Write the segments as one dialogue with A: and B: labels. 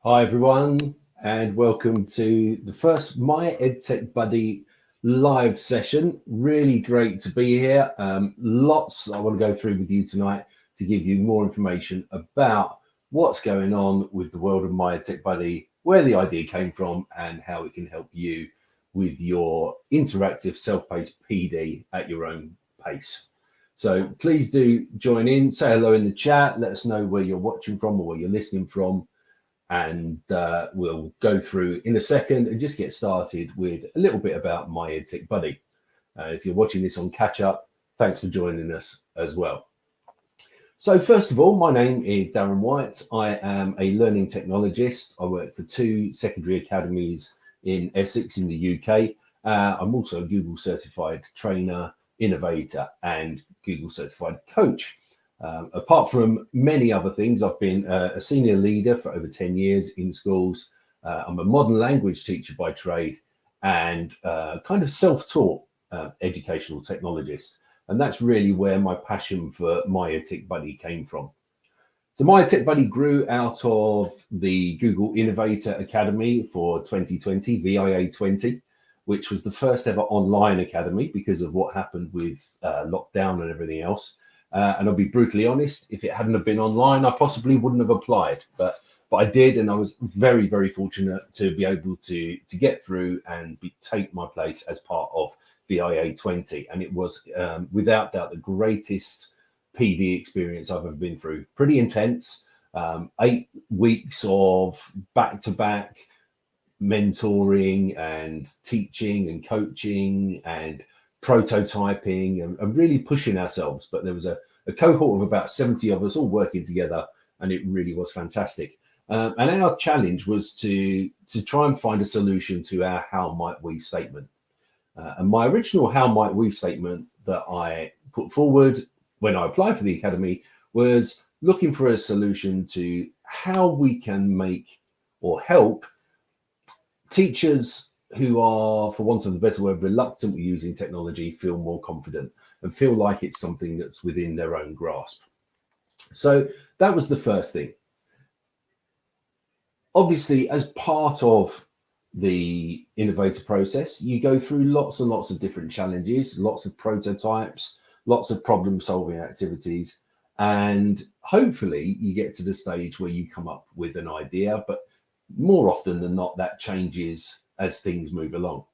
A: Hi everyone, and welcome to the first Myedtechbuddy live session. Really great to be here. Lots I want to go through with you tonight to give you more information about what's going on with the world of Myedtechbuddy, where the idea came from, and how it can help you with your interactive self-paced PD at your own pace. So please do join in, say hello in the chat, let us know where you're watching from or where you're listening from. And we'll go through in a second and just get started with a little bit about Myedtechbuddy. If you're watching this on catch up, thanks for joining us as well. So first of all, my name is Daren White. I am a learning technologist. I work for 2 secondary academies in Essex in the UK. I'm also a Google certified trainer, innovator, and Google certified coach. Apart from many other things, I've been a senior leader for over 10 years in schools. I'm a modern language teacher by trade and kind of self-taught educational technologist. And that's really where my passion for Myedtechbuddy came from. So Myedtechbuddy grew out of the Google Innovator Academy for 2020, VIA 20, which was the first ever online academy because of what happened with lockdown and everything else. And I'll be brutally honest, if it hadn't have been online, I possibly wouldn't have applied, but I did, and I was very, very fortunate to be able to get through and take my place as part of VIA 20. And it was, without doubt, the greatest PD experience I've ever been through. Pretty intense, 8 weeks of back-to-back mentoring and teaching and coaching and prototyping and really pushing ourselves. But there was a cohort of about 70 of us all working together, and it really was fantastic. And our challenge was to try and find a solution to our how might we statement. And my original how might we statement that I put forward when I applied for the academy was looking for a solution to how we can make or help teachers who are, for want of a better word, reluctant with using technology feel more confident and feel like it's something that's within their own grasp. So that was the first thing. Obviously, as part of the innovator process, you go through lots and lots of different challenges, lots of prototypes, lots of problem solving activities, and hopefully you get to the stage where you come up with an idea, but more often than not, that changes as things move along.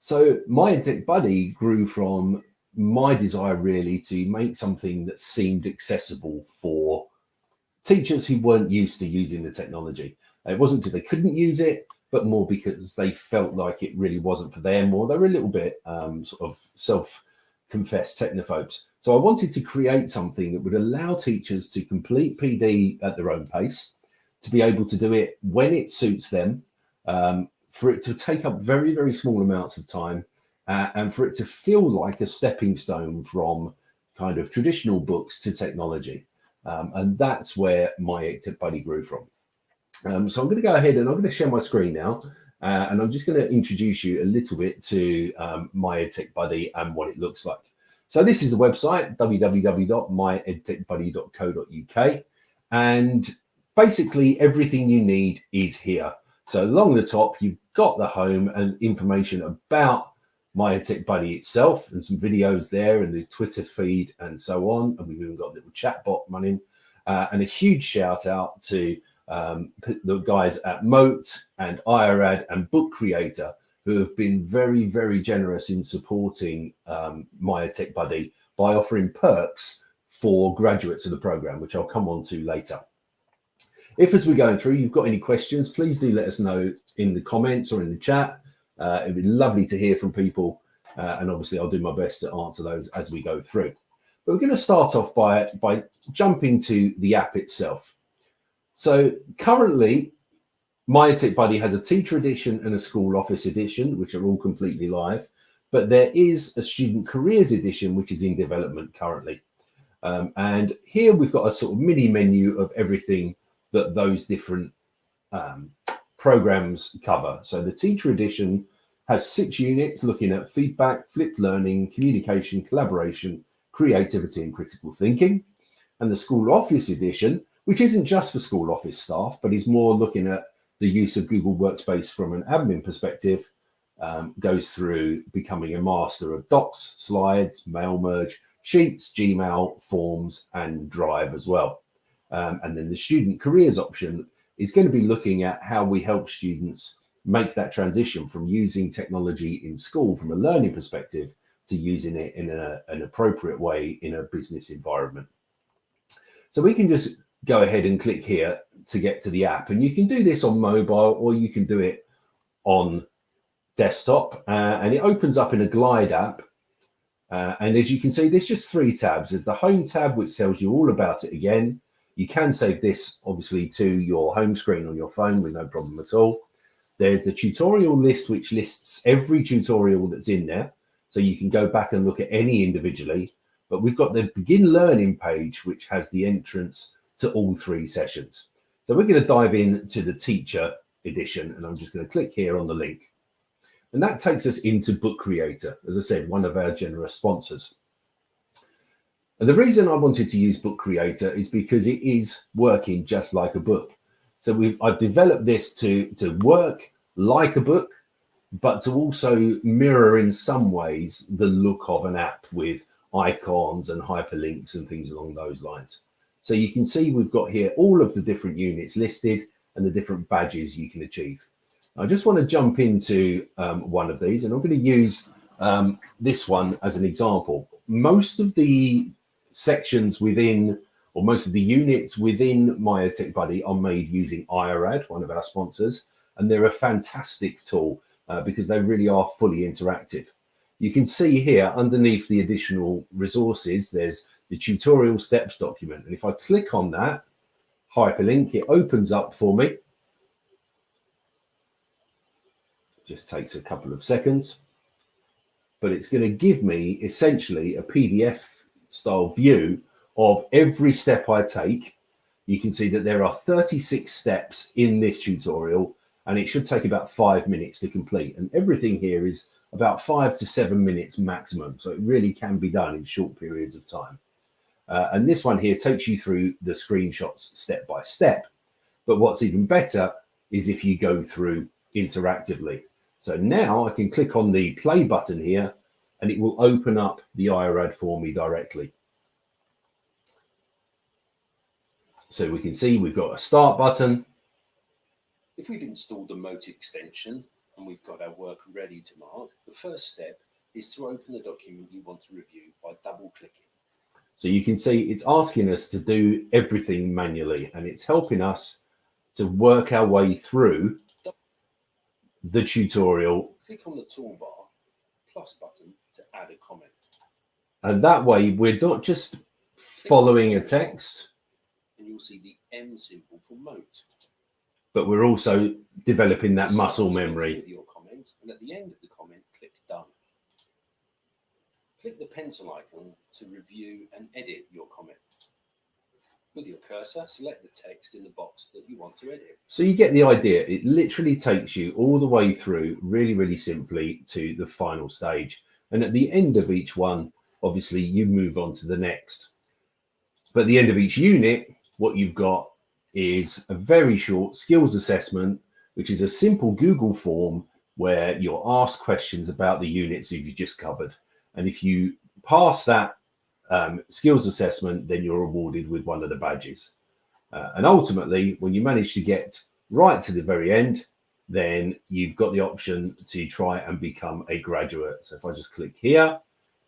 A: So Myedtechbuddy grew from my desire really to make something that seemed accessible for teachers who weren't used to using the technology. It wasn't because they couldn't use it, but more because they felt like it really wasn't for them, or they were a little bit sort of self-confessed technophobes. So I wanted to create something that would allow teachers to complete PD at their own pace, to be able to do it when it suits them, for it to take up very, very small amounts of time, and for it to feel like a stepping stone from kind of traditional books to technology. And that's where Myedtechbuddy grew from. So I'm going to go ahead and I'm going to share my screen now, and I'm just going to introduce you a little bit to Myedtechbuddy and what it looks like. So this is the website, www.myedtechbuddy.co.uk, and basically everything you need is here. So along the top, you've got the home and information about Myedtechbuddy itself and some videos there and the Twitter feed and so on. And we've even got a little chat bot running, and a huge shout out to the guys at Moat and IRAD and Book Creator, who have been very, very generous in supporting Myedtechbuddy by offering perks for graduates of the program, which I'll come on to later. If, as we're going through, you've got any questions, please do let us know in the comments or in the chat. It'd be lovely to hear from people. And obviously, I'll do my best to answer those as we go through. But we're going to start off by jumping to the app itself. So currently, Myedtechbuddy has a teacher edition and a school office edition, which are all completely live. But there is a student careers edition, which is in development currently. And here we've got a sort of mini menu of everything that those different programs cover. So the teacher edition has 6 units looking at feedback, flipped learning, communication, collaboration, creativity, and critical thinking. And the school office edition, which isn't just for school office staff, but is more looking at the use of Google Workspace from an admin perspective goes through becoming a master of Docs, slides, mail merge, Sheets, Gmail, Forms, and Drive as well. And then the student careers option is going to be looking at how we help students make that transition from using technology in school from a learning perspective to using it in an appropriate way in a business environment. So we can just go ahead and click here to get to the app, and you can do this on mobile or you can do it on desktop, and it opens up in a Glide app. And as you can see, there's just 3 tabs. There's the home tab, which tells you all about it again. You can save this obviously to your home screen on your phone with no problem at all. There's the tutorial list, which lists every tutorial that's in there. So you can go back and look at any individually. But we've got the begin learning page, which has the entrance to all 3 sessions. So we're going to dive into the teacher edition, and I'm just going to click here on the link. And that takes us into Book Creator, as I said, one of our generous sponsors. And the reason I wanted to use Book Creator is because it is working just like a book. So I've developed this to work like a book, but to also mirror in some ways the look of an app with icons and hyperlinks and things along those lines. So you can see we've got here all of the different units listed and the different badges you can achieve. I just want to jump into one of these, and I'm going to use this one as an example. Most of the sections within, or most of the units within Myedtechbuddy are made using IRAD, one of our sponsors, and they're a fantastic tool because they really are fully interactive. You can see here underneath the additional resources, there's the tutorial steps document. And if I click on that hyperlink, it opens up for me. Just takes a couple of seconds, but it's going to give me essentially a PDF style view of every step I take. You can see that there are 36 steps in this tutorial, and it should take about 5 minutes to complete. And everything here is about 5 to 7 minutes maximum. So it really can be done in short periods of time. And this one here takes you through the screenshots step by step. But what's even better is if you go through interactively. So now I can click on the play button here, and it will open up the IRAD for me directly. So we can see we've got a start button.
B: If we've installed the Mote extension and we've got our work ready to mark, the first step is to open the document you want to review by double clicking.
A: So you can see it's asking us to do everything manually, and it's helping us to work our way through the tutorial.
B: Click on the toolbar plus button to add a comment.
A: And that way we're not just following a text,
B: and you'll see the M symbol for Mote.
A: But we're also developing that muscle memory.
B: With your comment, and at the end of the comment, click Done. Click the pencil icon to review and edit your comment. With your cursor, select the text in the box that you want to edit.
A: So you get the idea. It literally takes you all the way through really, really simply to the final stage. And at the end of each one, obviously you move on to the next. But at the end of each unit, what you've got is a very short skills assessment, which is a simple Google form where you're asked questions about the units that you've just covered. And if you pass that skills assessment, then you're awarded with one of the badges. And ultimately, when you manage to get right to the very end, then you've got the option to try and become a graduate. So if I just click here,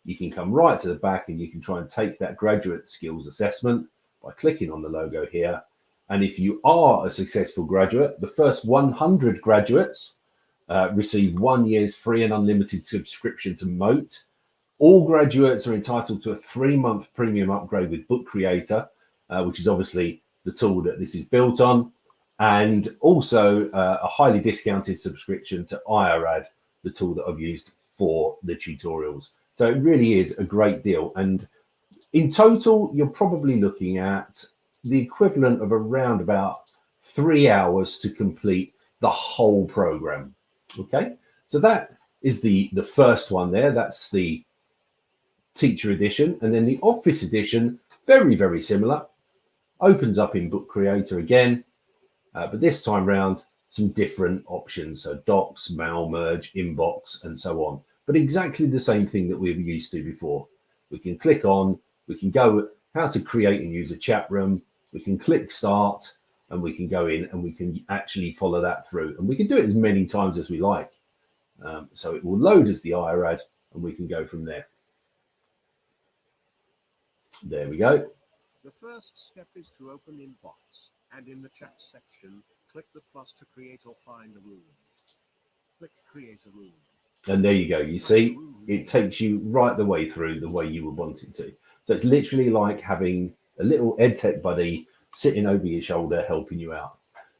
A: you can come right to the back and you can try and take that graduate skills assessment by clicking on the logo here. And if you are a successful graduate, the first 100 graduates receive 1 year's free and unlimited subscription to Mote. All graduates are entitled to a 3-month premium upgrade with Book Creator, which is obviously the tool that this is built on, and also a highly discounted subscription to IRAD, the tool that I've used for the tutorials. So it really is a great deal. And in total, you're probably looking at the equivalent of around about 3 hours to complete the whole program. Okay, so that is the first one there. That's the teacher edition. And then the office edition, very, very similar, opens up in Book Creator again. But this time round, some different options. So docs, mail merge, inbox, and so on. But exactly the same thing that we were used to before. We can click on, we can go how to create and use a chat room. We can click start, and we can go in and we can actually follow that through. And we can do it as many times as we like. So it will load as the IRAD, and we can go from there. There we go.
C: The first step is to open Inbox, and in the chat section, click the plus to create or find a room. Click create a room.
A: And there you go. You see, it takes you right the way through the way you would want it to. So it's literally like having a little EdTech buddy sitting over your shoulder helping you out.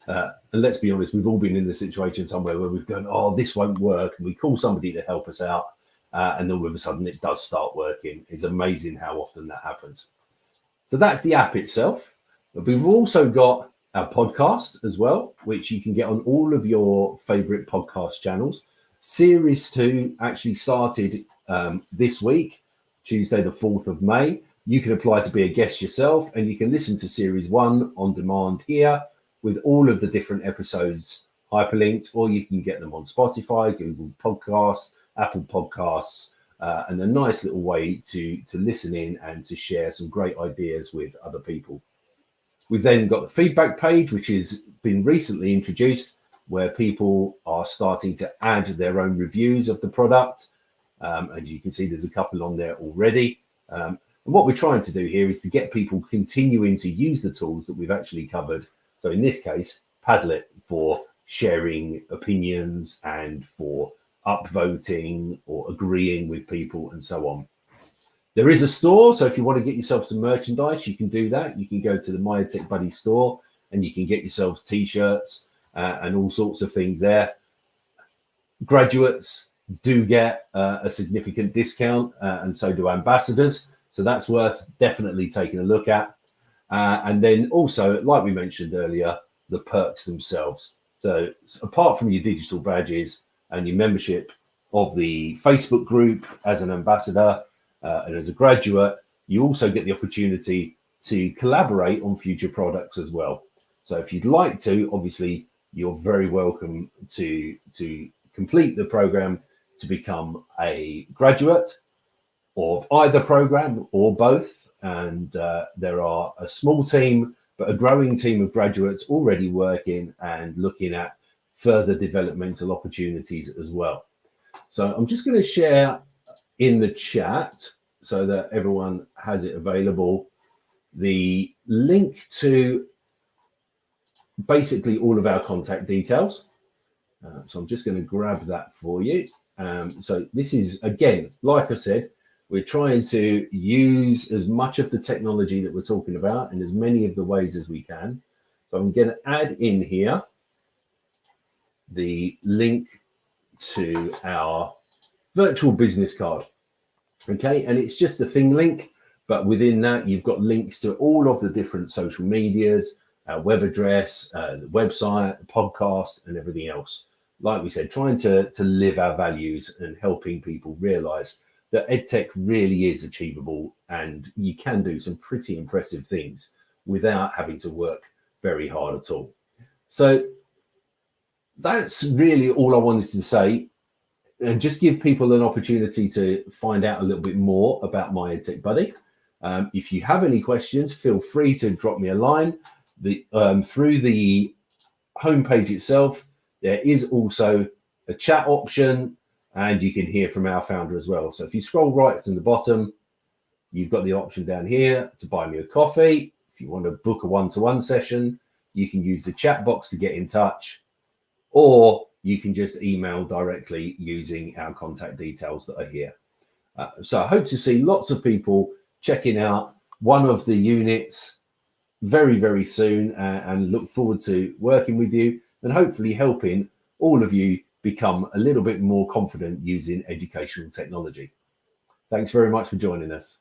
A: And let's be honest, we've all been in the situation somewhere where we've gone, oh, this won't work. And we call somebody to help us out. And then all of a sudden it does start working. It's amazing how often that happens. So that's the app itself. But we've also got our podcast as well, which you can get on all of your favorite podcast channels. Series 2 actually started this week, Tuesday, the 4th of May. You can apply to be a guest yourself, and you can listen to Series 1 on demand here with all of the different episodes hyperlinked, or you can get them on Spotify, Google Podcasts, Apple Podcasts, and a nice little way to listen in and to share some great ideas with other people. We've then got the feedback page, which has been recently introduced, where people are starting to add their own reviews of the product. And you can see there's a couple on there already. And what we're trying to do here is to get people continuing to use the tools that we've actually covered. So in this case, Padlet for sharing opinions and for upvoting or agreeing with people and so on. There is a store, so if you want to get yourself some merchandise, you can do that. You can go to the Myedtechbuddy store and you can get yourselves t-shirts and all sorts of things there. Graduates do get a significant discount, and so do ambassadors. So that's worth definitely taking a look at. And then also, like we mentioned earlier, the perks themselves. So apart from your digital badges and your membership of the Facebook group as an ambassador and as a graduate, you also get the opportunity to collaborate on future products as well. So if you'd like to, obviously, you're very welcome to complete the program to become a graduate of either program or both. And there are a small team, but a growing team of graduates already working and looking at further developmental opportunities as well. So I'm just going to share in the chat so that everyone has it available, the link to basically all of our contact details. So I'm just going to grab that for you. So this is, again, like I said, we're trying to use as much of the technology that we're talking about in as many of the ways as we can. So I'm going to add in here the link to our virtual business card. Okay, and it's just a thing link, but within that, you've got links to all of the different social medias, our web address, the website, the podcast, and everything else. Like we said, trying to live our values and helping people realize that EdTech really is achievable and you can do some pretty impressive things without having to work very hard at all. So that's really all I wanted to say, and just give people an opportunity to find out a little bit more about Myedtechbuddy. If you have any questions, feel free to drop me a line. Through the homepage itself, there is also a chat option, and you can hear from our founder as well. So if you scroll right to the bottom, you've got the option down here to buy me a coffee. If you want to book a one-to-one session, you can use the chat box to get in touch, or you can just email directly using our contact details that are here. So I hope to see lots of people checking out one of the units very, very soon, and look forward to working with you and hopefully helping all of you become a little bit more confident using educational technology. Thanks very much for joining us.